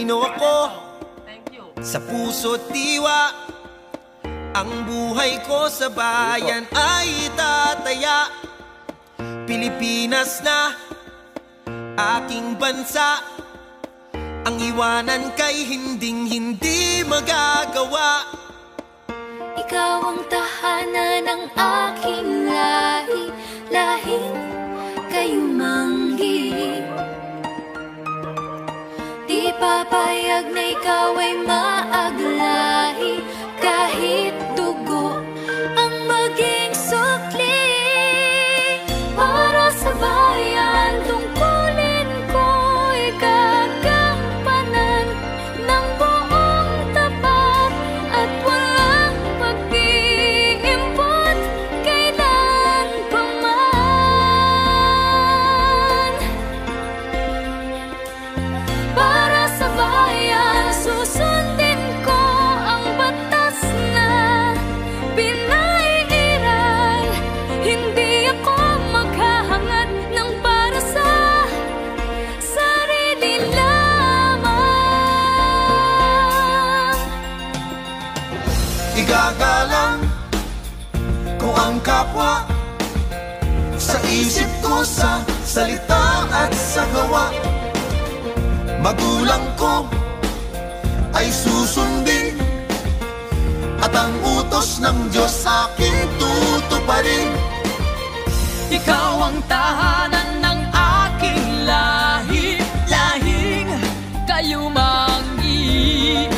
Pilipino ako. Sa puso't diwa, ang buhay ko sa bayan ay tataya. Pilipinas na aking bansa, ang iwanan kay hinding-hindi magagawa. Ikaw ang tahanan ng aking lahi, lahing kayumanggi. Di papayag na ikaw ay maaglahi, kahit dugo ang maging sukli. Para sa bayan, tungkulin ko'y gagampanan ng buong tapat at walang pag-iimpot kailan pa man. Para sa bayan, susundin ko ang batas na pinaiiral. Hindi ako maghahangad ng para sa sarili lamang. Igagalang ko ang kapwa, sa isip ko, sa salita at sa gawa. Magulang ko ay susundin, at ang utos ng Diyos aking tutuparin. Ikaw ang tahanan ng aking lahi, lahing kayumanggi.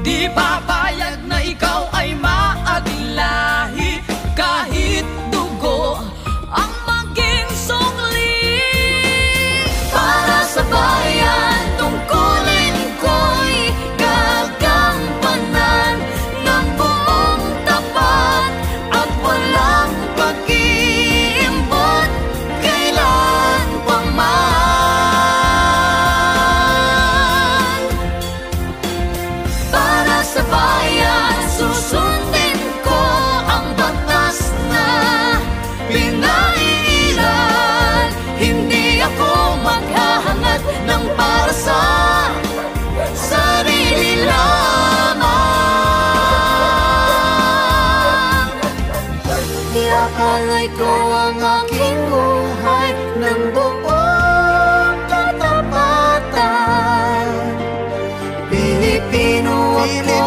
Di papayag na ikaw ay maaglahi, kahit dugo ang maging sungli. Para sa bayan, tungkulin ko'y gagampanan ng buong tapat at walang pag-iimbot kailan pa man. Para sa bayan, susundin ko ang batas na pinaiiral. Hindi ako maghahangad ng para sa sarili lamang. Iaalay ko ang aking buhay ng buong katapatan. Pilipino ako,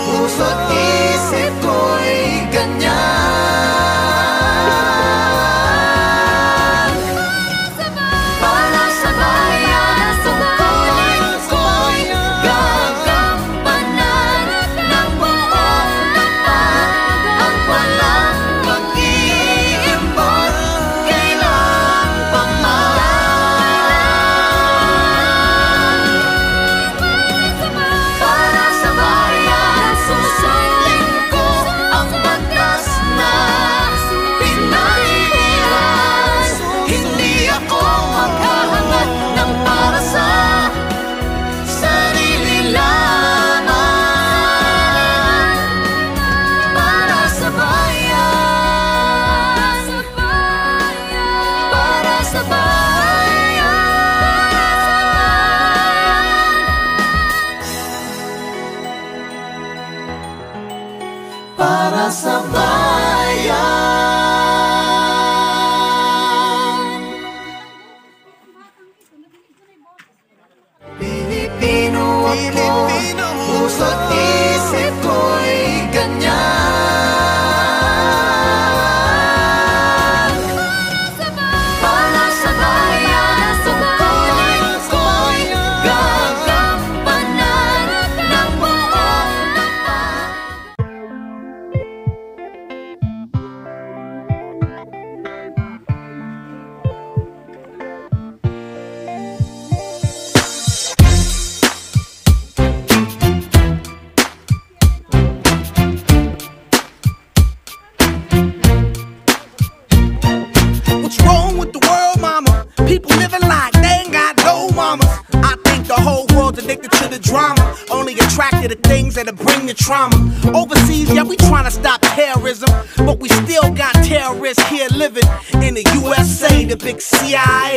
puso't isip ko'y ganyan. Para sa bayan, tungkulin ko'y gagampanan ng buong tapat at walang pag-iimbot kailan pa man. Para sa bayan, susundin ko ang batas na pinaiiral. Hindi ako maghahangad ng para sa sarili lamang. Para sa bayan, para sa bayan. Para sa bayan. Pilipino ako, puso't isip ko'y ganyan. Para sa bayan, tungkulin ko'y gagampanan ng buong tapat. What's wrong with the world, mama? People living like they ain't got no mamas. I think the whole world's addicted to the drama, only attracted to things that'll bring the trauma. Overseas, yeah, we tryna stop terrorism, but we still got terrorists here living in the USA, the big CIA,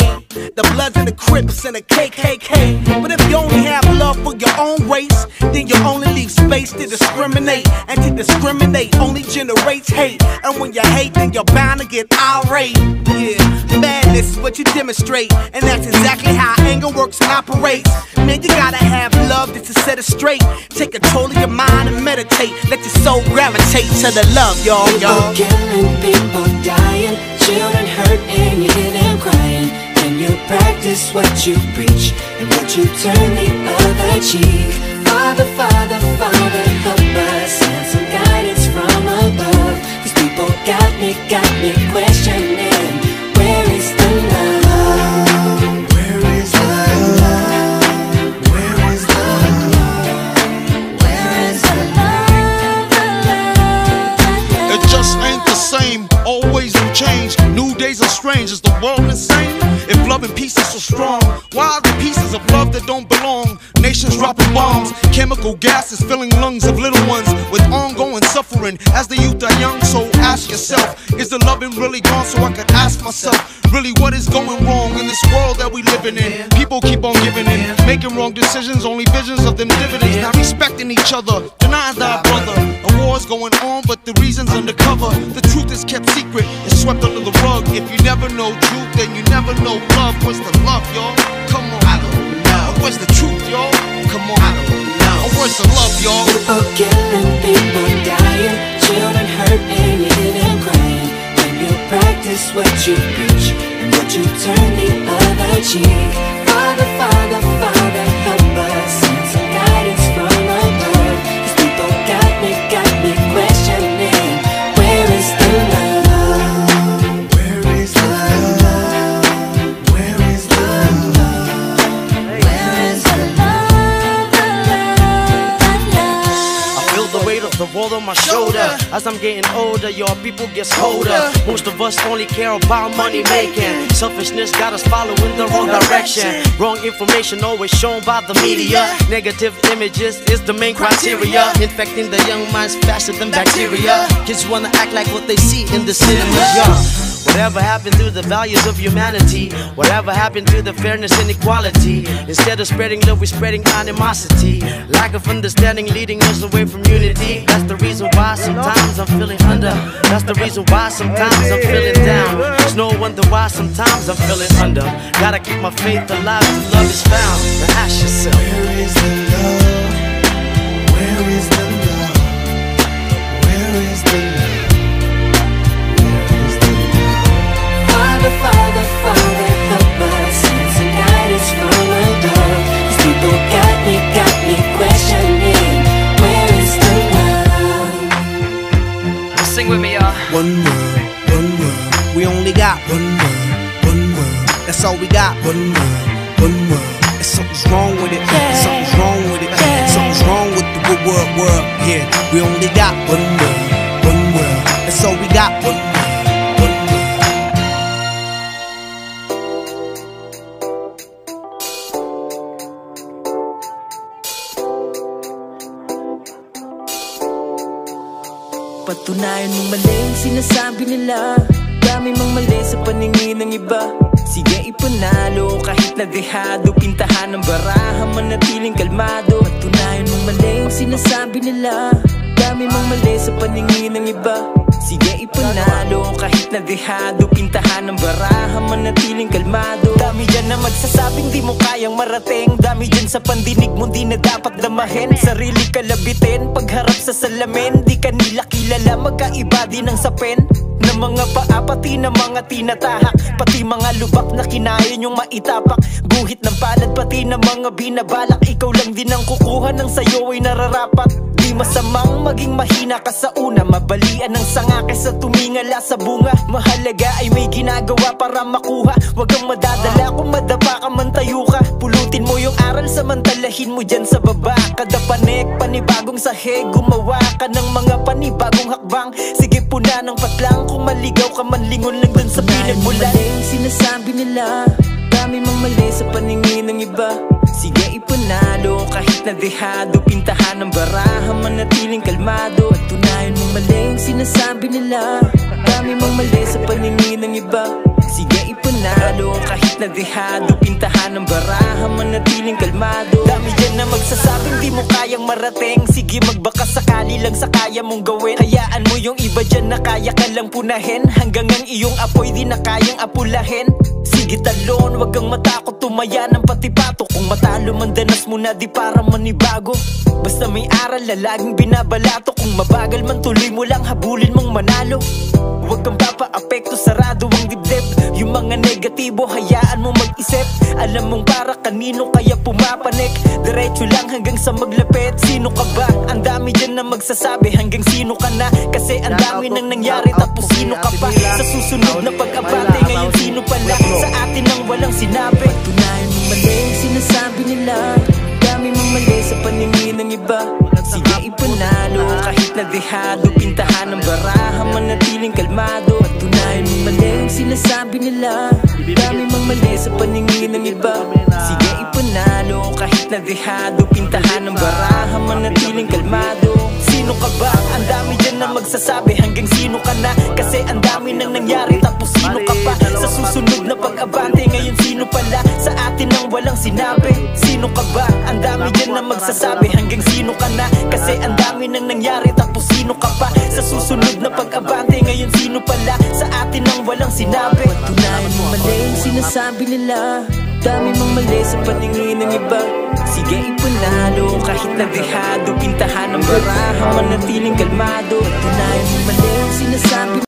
the Bloods and the Crips and the KKK. But if you only have love for your own race, then you only leave space to discriminate. And to discriminate only generates hate. And when you hate, then you're bound to get irate. Yeah, madness is what you demonstrate, and that's exactly how anger works and operates. Man, you gotta have love just to set it straight. Take control of your mind and meditate. Let your soul gravitate to the love, y'all. People killing, people dying, children hurt and you hear them crying. Can you practice what you preach and would you turn the other cheek? Father, Father, Father, help us and some guidance from above. These people got me questioning, where is the love? Where is the love? Where is the love? Where is the love? It just ain't the same, always will change. New days are strange, is the world insane? If love and peace is so strong, why are the pieces of love that don't belong? Nations dropping bombs, chemical gases filling lungs of little ones with ongoing suffering as the youth are young. So ask yourself, is the loving really gone? So I could ask myself, really what is going wrong in this world that we living in? People keep on giving in, making wrong decisions, only visions of them dividends. Not respecting each other, denying thy brother. A war's going on, but the reason's undercover. The truth is kept secret, it's swept under the rug. If you never know truth, then you never know love. What's the love, y'all? Come on, I don't know. Where's the truth, y'all? Come on, I don't know. Where's the love, y'all? People killing, people dying, children hurt and you hear them crying. When you practice what you preach and would you turn the other cheek? Father, Father, Father, help us and some guidance from above. These people got me questioning, where is the love? Where is the love? Where is the love? Where is the love? I feel the weight of the world on my shoulder. As I'm getting older, your people gets colder. Most of us only care about money making. Selfishness got us following the wrong direction. Wrong information always shown by the media. Negative images is the main criteria, infecting the young minds faster than bacteria. Kids wanna act like what they see in the cinemas, yeah. Whatever happened to the values of humanity? Whatever happened to the fairness and equality? Instead of spreading love, we're spreading animosity. Lack of understanding leading us away from unity. That's the reason why sometimes I'm feeling under. That's the reason why sometimes I'm feeling down. There's no wonder why sometimes I'm feeling under. Gotta keep my faith alive till love is found. Now ask yourself, Where is the love? Where is the love? Where is the love? Father, Father, Father, help us and some guidance from above. These people got me questioning, where is the love? Sing with me, y'all. One word, we only got one word, that's all we got. One word, and something's wrong with it, something's wrong with it, something's wrong with the world, yeah. We only got one word, that's all we got. One word. Patunayan mong mali ang sinasabi nila. Dami mang mali sa paningin ng iba. Sige ipanalo kahit na dehado. Pintahan ng baraha, manatiling kalmado. Patunayan mong mali ang sinasabi nila. Dami mang mali sa paningin ng iba. Sige ipanalo kahit na dehado. Pintahan ng baraha, manatiling kalmado. Dami dyan na magsasabing di mo kayang marating. Dami dyan sa pandinig mo di na dapat damahin. Sarili kalabitin pagharap sa salamin. Di ka nila kilala, magkaiba din ang sapin ng mga paa, pati ng mga tinatahak. Pati mga lubak na kinaya nyong maitapak. Guhit ng palad, pati ng mga binabalak. Ikaw lang din ang kukuha ng sayo ay nararapat. Di masamang maging mahina ka sa una. Mabalian ng sanga kaysa tumingala sa bunga. Mahalaga ay may ginagawa para makuha. Huwag kang madadala kung madapa ka man tayo ka. Pulutin mo yung aral, samantalahin mo dyan sa baba. Kada panik, panibagong sahig. Gumawa ka ng mga panibagong hakbang. Sige puna ng patlang, kung maligaw ka man lingon lang dun sa pinagmulan. Mali ang sinasabi nila, dami mang mali sa paningin ng iba. Sige ipunan panalo kahit na dehado, pintahan ng baraha, manatiling kalmado. At tunayan mong mali yung sinasabi nila, dami mong mali sa paningin ng iba. Sige ipanalo kahit na dehado, pintahan ng baraha, manatiling kalmado. Dami dyan na magsasabing di mo kayang marating, sige magbaka sakali lang sa kaya mong gawin. Hayaan mo yung iba dyan na kaya ka lang punahin, hanggang ang iyong apoy di na kayang apulahin. Sige talon, wag kang matakot, tumaya ng pati pato. Kung matalo man danas mo na di para manibago. Basta may aral na laging binabalato, kung mabagal man tuloy mo lang, habulin mong manalo. Huwag kang papa-apekto, sarado ang dibdib. Yung mga negatibo, hayaan mo mag-isip. Alam mong para kanino kaya pumapanik. Diretso lang hanggang sa maglapit. Sino ka ba? Ang dami dyan na magsasabi hanggang sino ka na. Kasi ang dami nang nangyari tapos sino ka pa. Sa susunod na pag-abante, ngayon sino pala sa atin ang walang sinabi. Tunayan mo mali yung sinasabi nila, dami mong mali sa paningin ng iba. Sige ipanalo kahit na dehado, pintahan ng baraha, manatiling kalmado. At tunayan mo mali yung sinasabi nila, dami mong mali sa paningin ng iba. Sige ipanalo kahit na dehado, pintahan ng baraha, manatiling kalmado. Sino ka ba? Ang dami dyan na magsasabi hanggang sino ka na. Kasi ang dami nang nangyari tapos sino ka pa. Sa susunod na pag-abante, ngayon sino pala sa atin ang walang sinabi. Sino ka ba? Ang dami dyan na magsasabi hanggang sino ka na. Kasi ang dami nang nangyari tapos sino ka pa. Sa susunod na pag-abante, ngayon sino pala sa atin ang walang sinabi. Tunayan mo mali yung sinasabi nila, dami mong mali sa paningin ng iba. Sige ipanalo kahit na dehado, pintahan ng baraha, manatiling kalmado. Tunayan mo mali yung sinasabi